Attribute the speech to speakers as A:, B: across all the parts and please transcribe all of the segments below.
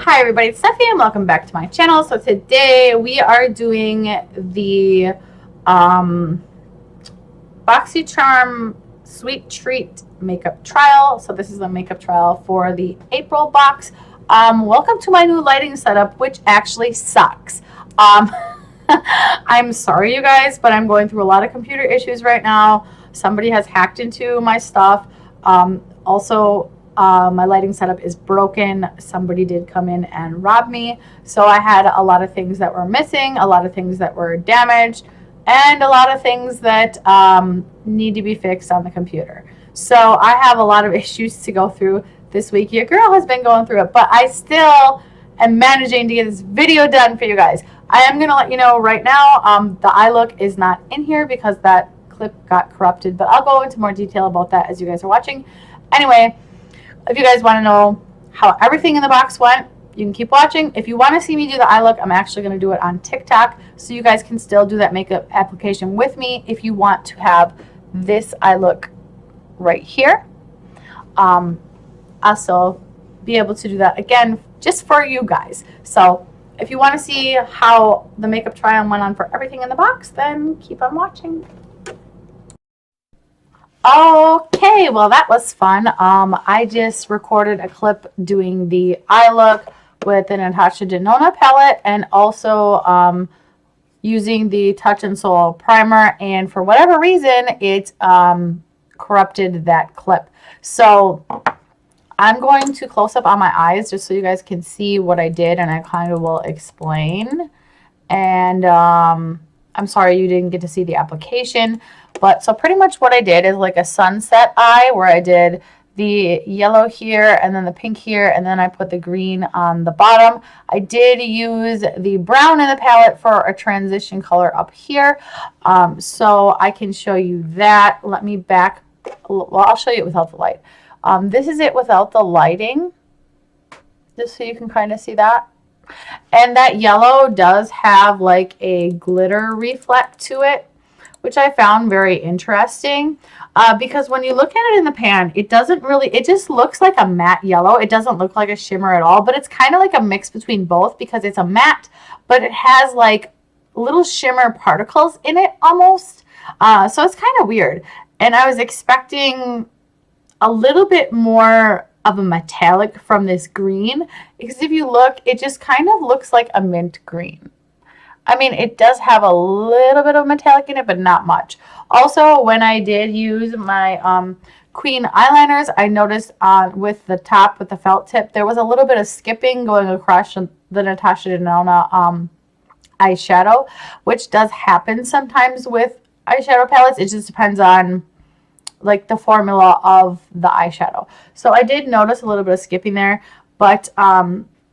A: Hi everybody, it's Stefe and welcome back to my channel. So today we are doing the BoxyCharm Sweet Treat makeup trial. So this is the makeup trial for the April box. Welcome to my new lighting setup, which actually sucks. I'm sorry you guys, but I'm going through a lot of computer issues right now. Somebody has hacked into my stuff. My lighting setup is broken. Somebody did come in and rob me. So I had a lot of things that were missing, a lot of things that were damaged, and a lot of things that need to be fixed on the computer. So I have a lot of issues to go through this week. Your girl has been going through it, but I still am managing to get this video done for you guys. I am going to let you know right now, the eye look is not in here because that clip got corrupted, but I'll go into more detail about that as you guys are watching. Anyway, if you guys want to know how everything in the box went, you can keep watching. If you want to see me do the eye look, I'm actually going to do it on TikTok, so you guys can still do that makeup application with me if you want to have this eye look right here. I'll still be able to do that again just for you guys. So if you want to see how the makeup try on went on for everything in the box, then keep on watching. Okay, well that was fun. I just recorded a clip doing the eye look with the Natasha Denona palette and also using the Touch and Soul primer, and for whatever reason it corrupted that clip. So I'm going to close up on my eyes just so you guys can see what I did, and I kind of will explain. And I'm sorry you didn't get to see the application, but so pretty much what I did is like a sunset eye where I did the yellow here and then the pink here, and then I put the green on the bottom. I did use the brown in the palette for a transition color up here, so I can show you that. Let me back, well, I'll show you it without the light. This is it without the lighting, just so you can kind of see that. And that yellow does have like a glitter reflect to it, which I found very interesting, because when you look at it in the pan, it doesn't really, it just looks like a matte yellow. It doesn't look like a shimmer at all, but it's kind of like a mix between both because it's a matte, but it has like little shimmer particles in it almost. So it's kind of weird. And I was expecting a little bit more of a metallic from this green, because if you look, it just kind of looks like a mint green. I mean, it does have a little bit of metallic in it, but not much. Also, when I did use my Queen eyeliners, I noticed with the top, with the felt tip, there was a little bit of skipping going across the Natasha Denona eyeshadow, which does happen sometimes with eyeshadow palettes. It just depends on like the formula of the eyeshadow. So I did notice a little bit of skipping there, but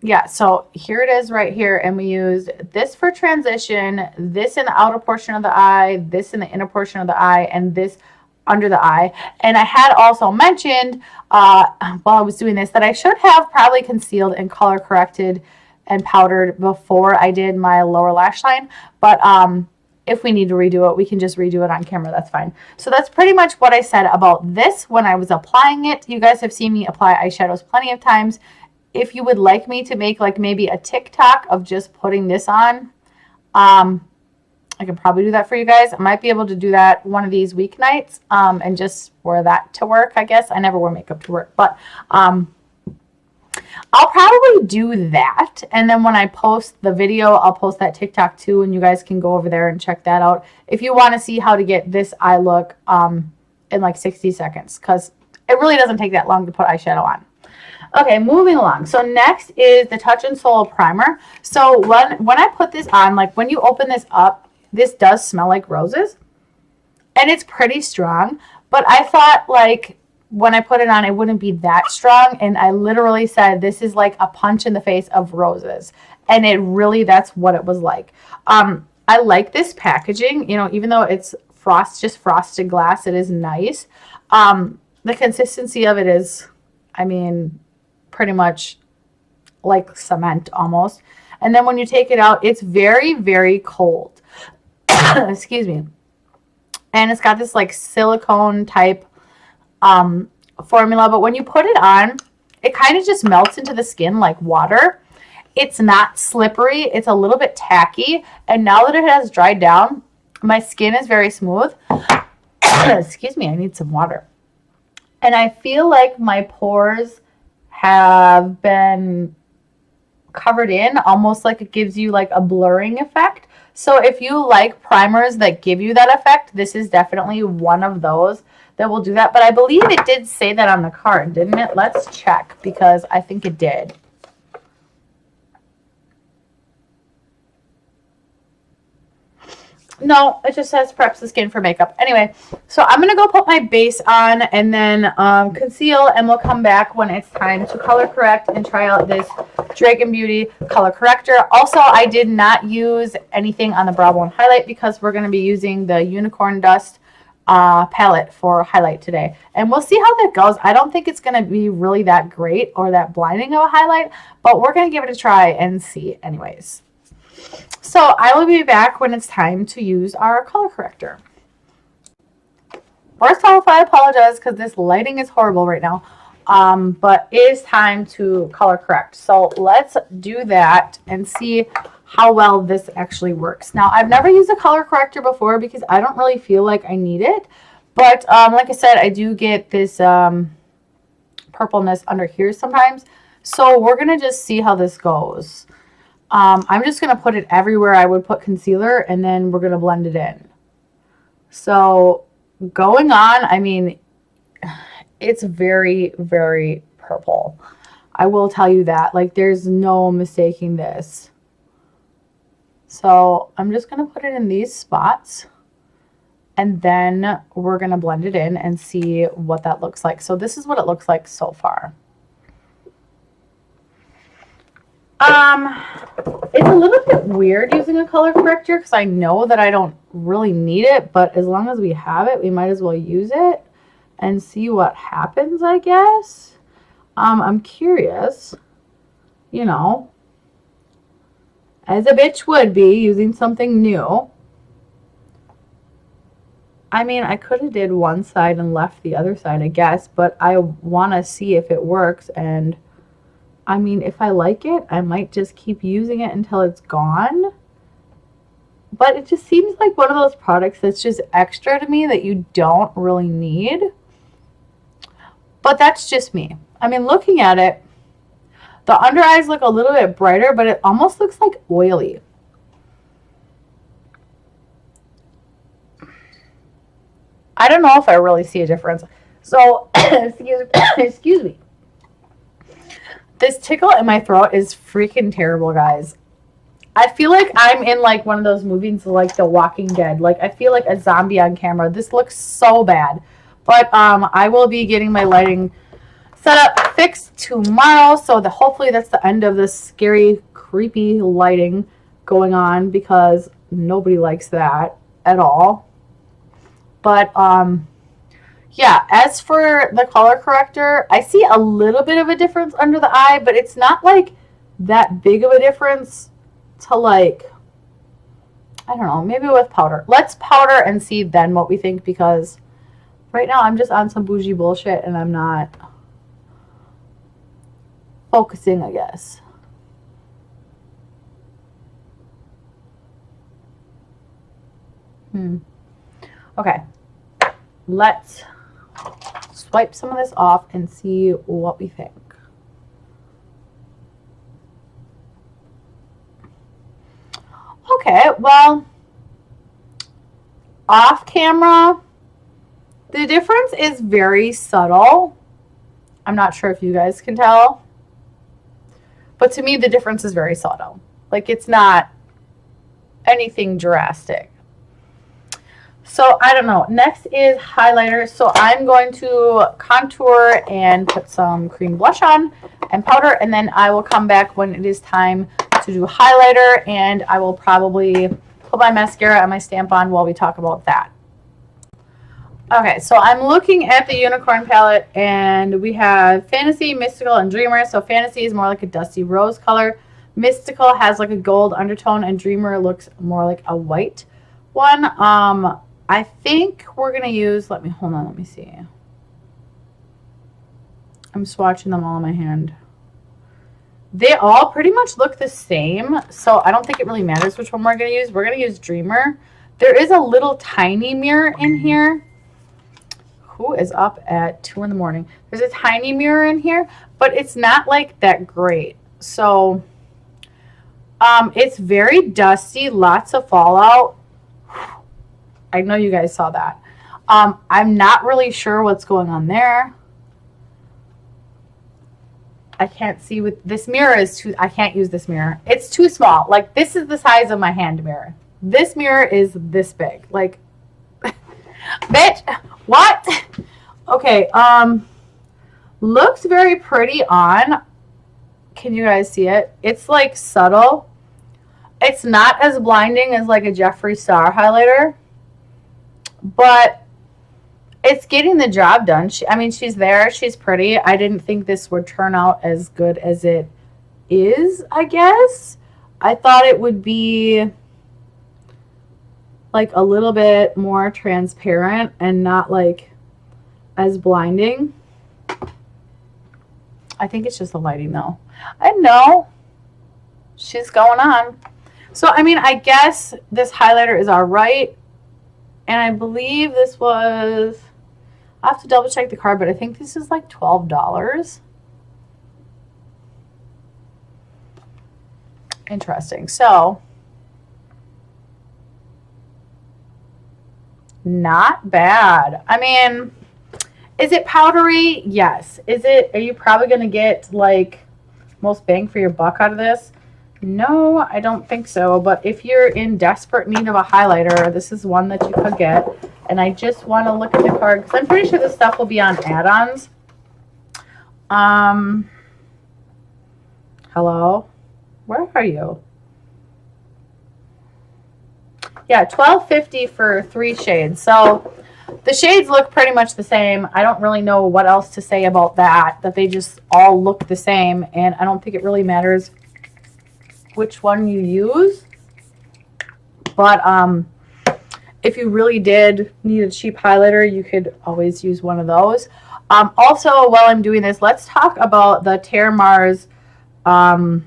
A: yeah, so here it is right here, and we used this for transition, this in the outer portion of the eye, this in the inner portion of the eye, and this under the eye. And I had also mentioned while I was doing this that I should have probably concealed and color corrected and powdered before I did my lower lash line, but if we need to redo it, we can just redo it on camera. That's fine. So that's pretty much what I said about this when I was applying it. You guys have seen me apply eyeshadows plenty of times. If you would like me to make like maybe a TikTok of just putting this on, I can probably do that for you guys. I might be able to do that one of these weeknights and just wear that to work, I guess. I never wear makeup to work, but I'll probably do that, and then when I post the video, I'll post that TikTok too, and you guys can go over there and check that out if you want to see how to get this eye look in like 60 seconds, because it really doesn't take that long to put eyeshadow on. Okay, moving along. So next is the Touch and Soul primer. So when I put this on, like when you open this up, this does smell like roses, and it's pretty strong, but I thought like when I put it on, it wouldn't be that strong. And I literally said, this is like a punch in the face of roses. And it really, that's what it was like. I like this packaging, you know, even though it's just frosted glass, it is nice. The consistency of it is, I mean, pretty much like cement almost. And then when you take it out, it's very, very cold. Excuse me. And it's got this like silicone type formula, but when you put it on, it kind of just melts into the skin like water. It's not slippery. It's a little bit tacky. And now that it has dried down, my skin is very smooth. Excuse me, I need some water. And I feel like my pores have been covered in, almost like it gives you like a blurring effect. So if you like primers that give you that effect, this is definitely one of those that will do that. But I believe it did say that on the card, didn't it? Let's check, because I think it did. No, it just says preps the skin for makeup. Anyway, so I'm going to go put my base on and then conceal, and we'll come back when it's time to color correct and try out this Dragunfire color corrector. Also, I did not use anything on the brow bone highlight because we're going to be using the Unicorn Dust palette for highlight today. And we'll see how that goes. I don't think it's going to be really that great or that blinding of a highlight, but we're going to give it a try and see anyways. So I will be back when it's time to use our color corrector. First off, I apologize because this lighting is horrible right now. But it is time to color correct. So let's do that and see how well this actually works. Now, I've never used a color corrector before because I don't really feel like I need it. But like I said, I do get this purpleness under here sometimes. So we're going to just see how this goes. I'm just going to put it everywhere I would put concealer, and then we're going to blend it in. So going on, I mean, it's very, very purple. I will tell you that. Like, there's no mistaking this. So I'm just going to put it in these spots, and then we're going to blend it in and see what that looks like. So this is what it looks like so far. It's a little bit weird using a color corrector because I know that I don't really need it, but as long as we have it, we might as well use it and see what happens, I guess. I'm curious, you know, as a bitch would be using something new. I mean, I could have did one side and left the other side, I guess, but I want to see if it works. And I mean, if I like it, I might just keep using it until it's gone. But it just seems like one of those products that's just extra to me that you don't really need. But that's just me. I mean, looking at it, the under eyes look a little bit brighter, but it almost looks like oily. I don't know if I really see a difference. So, excuse me. This tickle in my throat is freaking terrible, guys. I feel like I'm in like one of those movies like The Walking Dead. Like, I feel like a zombie on camera. This looks so bad. But I will be getting my lighting set up fixed tomorrow. So hopefully that's the end of this scary, creepy lighting going on, because nobody likes that at all. But yeah, as for the color corrector, I see a little bit of a difference under the eye, but it's not like that big of a difference to, like, I don't know, maybe with powder. Let's powder and see then what we think, because right now I'm just on some bougie bullshit and I'm not focusing, I guess. Okay, let's swipe some of this off and see what we think. Okay, well, off camera, the difference is very subtle. I'm not sure if you guys can tell, but to me, the difference is very subtle. Like, it's not anything drastic. So I don't know. Next is highlighter. So I'm going to contour and put some cream blush on and powder, and then I will come back when it is time to do highlighter, and I will probably put my mascara and my stamp on while we talk about that. Okay, so I'm looking at the Unicorn palette, and we have Fantasy, Mystical, and Dreamer. So Fantasy is more like a dusty rose color. Mystical has like a gold undertone, and Dreamer looks more like a white one. I think we're going to use, hold on, let me see. I'm swatching them all in my hand. They all pretty much look the same, so I don't think it really matters which one we're going to use. We're going to use Dreamer. There is a little tiny mirror in here. Who is up at 2 in the morning? There's a tiny mirror in here, but it's not like that great. So it's very dusty, lots of fallout. I know you guys saw that. I'm not really sure what's going on there. I can't see with this mirror is too, I can't use this mirror. It's too small. Like, this is the size of my hand mirror. This mirror is this big. Like, bitch, what? Okay, looks very pretty on. Can you guys see it? It's like subtle. It's not as blinding as like a Jeffree Star highlighter, but it's getting the job done. I mean, she's there. She's pretty. I didn't think this would turn out as good as it is, I guess. I thought it would be like a little bit more transparent and not like as blinding. I think it's just the lighting though. I know. She's going on. So, I mean, I guess this highlighter is all right. And I believe this was... I have to double check the card, but I think this is like $12. Interesting. So, not bad. I mean, is it powdery? Yes. Are you probably going to get like most bang for your buck out of this? No, I don't think so. But if you're in desperate need of a highlighter, this is one that you could get. And I just want to look at the card because I'm pretty sure this stuff will be on add-ons. Hello? Where are you? Yeah, $12.50 for 3 shades. So the shades look pretty much the same. I don't really know what else to say about that they just all look the same. And I don't think it really matters which one you use. But if you really did need a cheap highlighter, you could always use one of those. Also, while I'm doing this, let's talk about the Terre Mars. Hello?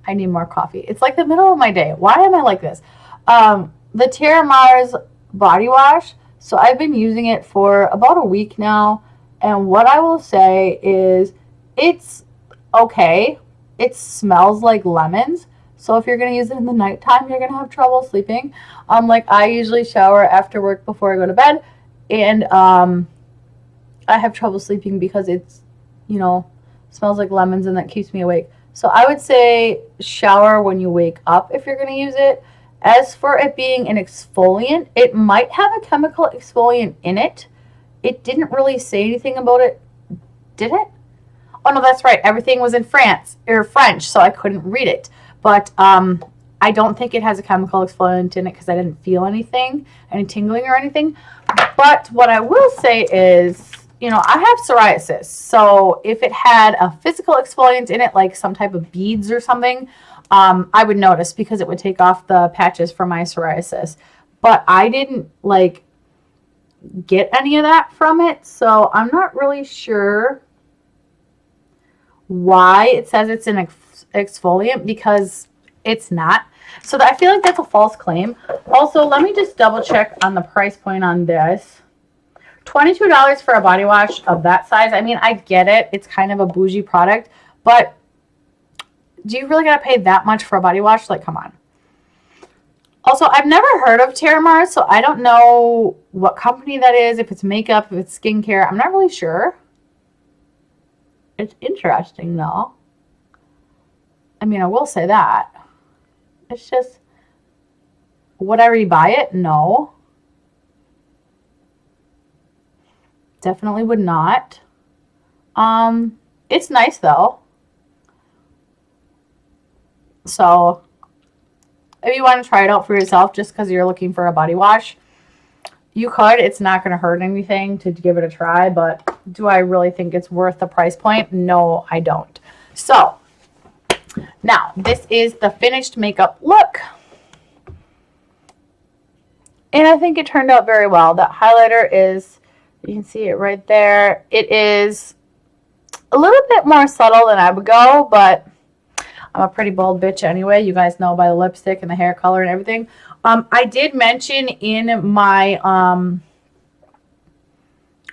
A: I need more coffee. It's like the middle of my day. Why am I like this? The Terre Mars body wash. So I've been using it for about a week now. And what I will say is it's okay. It smells like lemons. So if you're going to use it in the nighttime, you're going to have trouble sleeping. Like I usually shower after work before I go to bed. And I have trouble sleeping because it's, you know, smells like lemons and that keeps me awake. So I would say shower when you wake up if you're going to use it. As for it being an exfoliant, it might have a chemical exfoliant in it. It didn't really say anything about it, did it? Oh, no, that's right. Everything was in French, so I couldn't read it. But I don't think it has a chemical exfoliant in it because I didn't feel anything, any tingling or anything. But what I will say is, you know, I have psoriasis. So if it had a physical exfoliant in it, like some type of beads or something, I would notice because it would take off the patches from my psoriasis. But I didn't, like, get any of that from it. So I'm not really sure why it says it's an exfoliant because it's not. So I feel like that's a false claim. Also, let me just double check on the price point on this. $22 for a body wash of that size. I mean, I get it. It's kind of a bougie product, but do you really got to pay that much for a body wash? Like, come on. Also, I've never heard of Terre Mars, so I don't know what company that is, if it's makeup, if it's skincare. I'm not really sure. It's interesting, though. I mean, I will say that. It's just, would I rebuy it? No. Definitely would not. It's nice, though. So, if you want to try it out for yourself just because you're looking for a body wash, you could. It's not going to hurt anything to give it a try, but do I really think it's worth the price point? No, I don't. So, now, this is the finished makeup look. And I think it turned out very well. That highlighter is, you can see it right there. It is a little bit more subtle than I would go, but I'm a pretty bold bitch anyway. You guys know by the lipstick and the hair color and everything. I did mention in my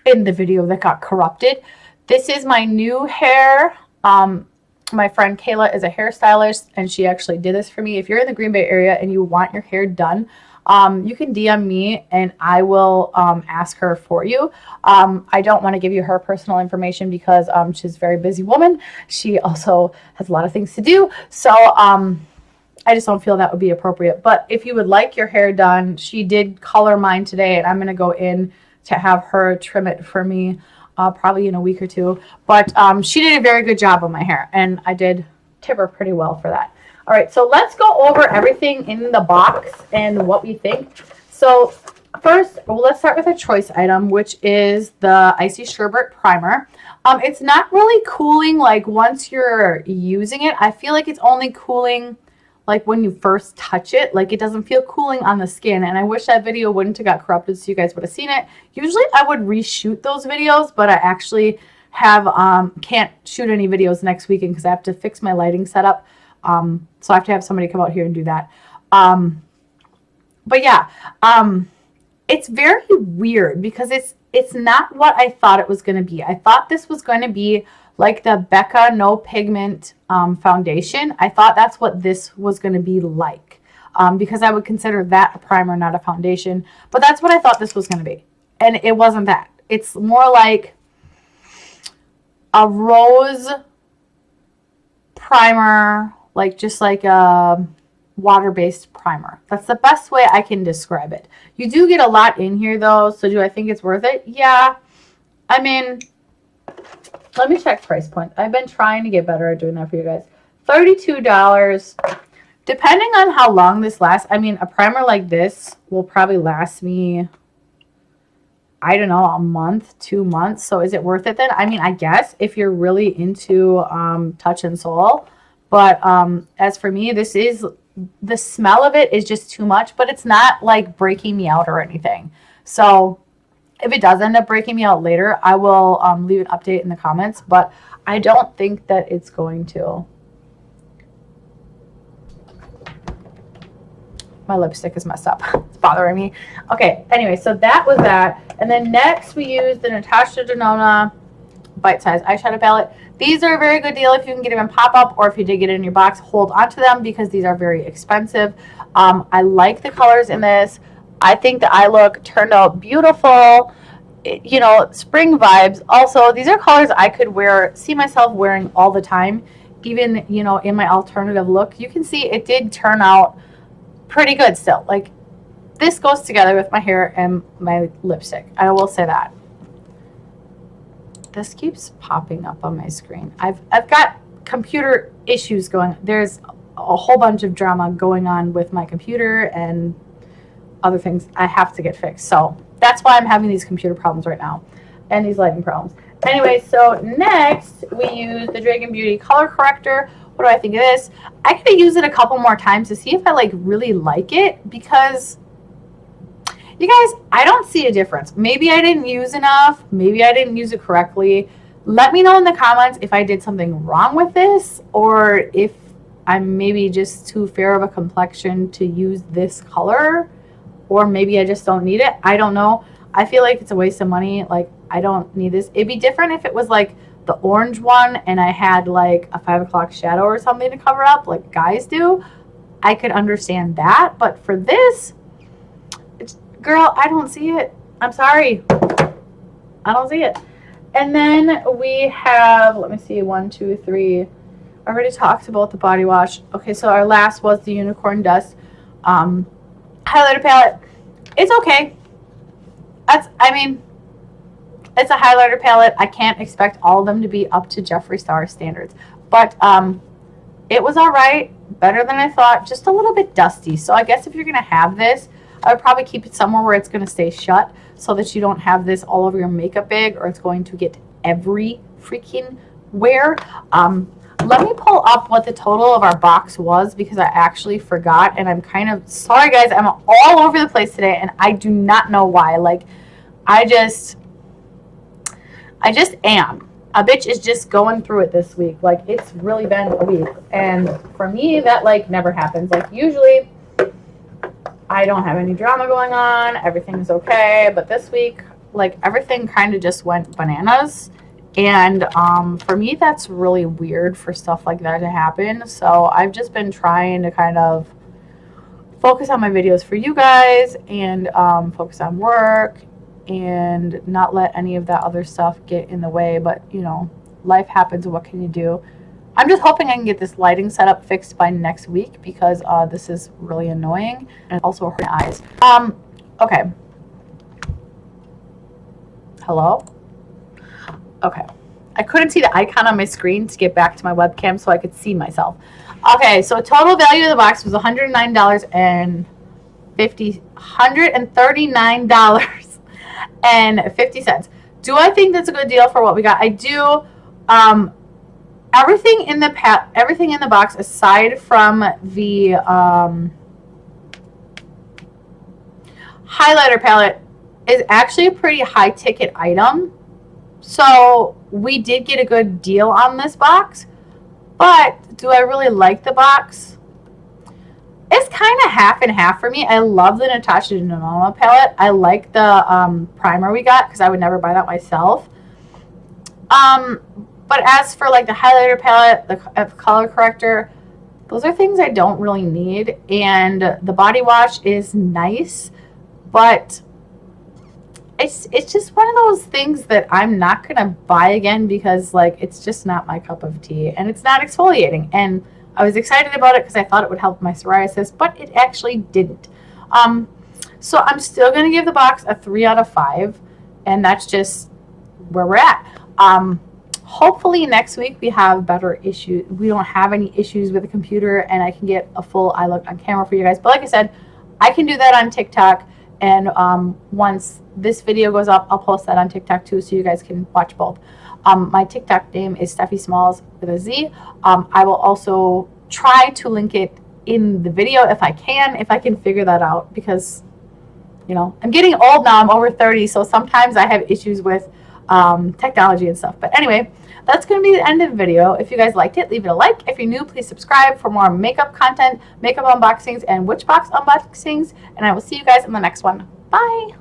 A: in the video that got corrupted, this is my new hair. My friend Kayla is a hairstylist, and she actually did this for me. If you're in the Green Bay area and you want your hair done, you can DM me and I will ask her for you. I don't want to give you her personal information because she's a very busy woman. She also has a lot of things to do. So I just don't feel that would be appropriate. But if you would like your hair done, she did color mine today, and I'm going to go in to have her trim it for me probably in a week or two. But she did a very good job on my hair, and I did tip her pretty well for that. All right, so let's go over everything in the box and what we think. So first, well, let's start with a choice item, which is the Icy Sherbet Primer. It's not really cooling like once you're using it. I feel like it's only cooling like when you first touch it. Like it doesn't feel cooling on the skin, and I wish that video wouldn't have got corrupted so you guys would have seen it. Usually I would reshoot those videos, but I actually have can't shoot any videos next weekend because I have to fix my lighting setup. So I have to have somebody come out here and do that. But yeah, it's very weird because it's not what I thought it was going to be. I thought this was going to be like the Becca No Pigment foundation. I thought that's what this was going to be like because I would consider that a primer, not a foundation. But that's what I thought this was going to be. And it wasn't that. It's more like a rose primer, like just like a water-based primer. That's the best way I can describe it. You do get a lot in here though, so do I think it's worth it? Yeah. I mean, let me check price point. I've been trying to get better at doing that for you guys. $32. Depending on how long this lasts, I mean, a primer like this will probably last me, I don't know, a month, 2 months. So is it worth it then? I mean, I guess if you're really into touch and soul. But as for me, this is, the smell of it is just too much, but it's not like breaking me out or anything. So if it does end up breaking me out later, I will leave an update in the comments, but I don't think that it's going to. My lipstick is messed up. It's bothering me. Okay, anyway, so that was that. And then next we used the Natasha Denona Bite Size Eyeshadow Palette. These are a very good deal if you can get them in pop-up, or if you did get it in your box, hold on to them because these are very expensive. I like the colors in this. I think the eye look turned out beautiful. You know, spring vibes. Also, these are colors I could wear, see myself wearing all the time, even, you know, in my alternative look. You can see it did turn out pretty good still. Like, this goes together with my hair and my lipstick. I will say that. This keeps popping up on my screen. I've got computer issues going. There's a whole bunch of drama going on with my computer and other things I have to get fixed. So that's why I'm having these computer problems right now and these lighting problems. Anyway, so next we use the Dragunfire color corrector. What do I think of this? I could use it a couple more times to see if I like really like it, because you guys, I don't see a difference. Maybe I didn't use enough. Maybe I didn't use it correctly. Let me know in the comments if I did something wrong with this, or if I'm maybe just too fair of a complexion to use this color, or maybe I just don't need it. I don't know. I feel like it's a waste of money. Like, I don't need this. It'd be different if it was like the orange one and I had like a 5 o'clock shadow or something to cover up like guys do. I could understand that. But for this, girl, I don't see it. I'm sorry. I don't see it. And then we have, let me see, 1, 2, 3. I already talked about the body wash. Okay, so our last was the Unicorn Dust highlighter palette. It's okay. I mean, it's a highlighter palette. I can't expect all of them to be up to Jeffree Star standards. But it was all right. Better than I thought. Just a little bit dusty. So I guess if you're going to have this, I would probably keep it somewhere where it's going to stay shut so that you don't have this all over your makeup bag, or it's going to get every freaking where. Let me pull up what the total of our box was, because I actually forgot, and I'm kind of sorry, guys. I'm all over the place today, and I do not know why. Like, I just am. a bitch is just going through it this week. Like, it's really been a week. And for me, that, like, never happens. Like, usually I don't have any drama going on. Everything's okay. But this week, like, everything kind of just went bananas. And for me, that's really weird for stuff like that to happen. So I've just been trying to kind of focus on my videos for you guys and focus on work and not let any of that other stuff get in the way. But, you know, life happens. What can you do? I'm just hoping I can get this lighting setup fixed by next week because this is really annoying and also hurting my eyes. Okay. Hello? Okay. I couldn't see the icon on my screen to get back to my webcam so I could see myself. Okay, so total value of the box was $139.50. Do I think that's a good deal for what we got? I do. Everything in the box aside from the highlighter palette is actually a pretty high ticket item. So we did get a good deal on this box. But do I really like the box? It's kind of half and half for me. I love the Natasha Denona palette. I like the primer we got because I would never buy that myself. But as for like the highlighter palette, the color corrector, those are things I don't really need. And the body wash is nice, but it's just one of those things that I'm not going to buy again because, like, it's just not my cup of tea. And it's not exfoliating. And I was excited about it because I thought it would help my psoriasis, but it actually didn't. So I'm still going to give the box a 3 out of 5. And that's just where we're at. Hopefully next week we have better issues. We don't have any issues with the computer and I can get a full eye look on camera for you guys. But like I said, I can do that on TikTok. And once this video goes up, I'll post that on TikTok too, so you guys can watch both. My TikTok name is Stefe Smalls with a Z. I will also try to link it in the video if I can figure that out, because, you know, I'm getting old now. I'm over 30, so sometimes I have issues with technology and stuff. But anyway, that's going to be the end of the video. If you guys liked it, leave it a like. If you're new, please subscribe for more makeup content, makeup unboxings, and Witchbox unboxings. And I will see you guys in the next one. Bye!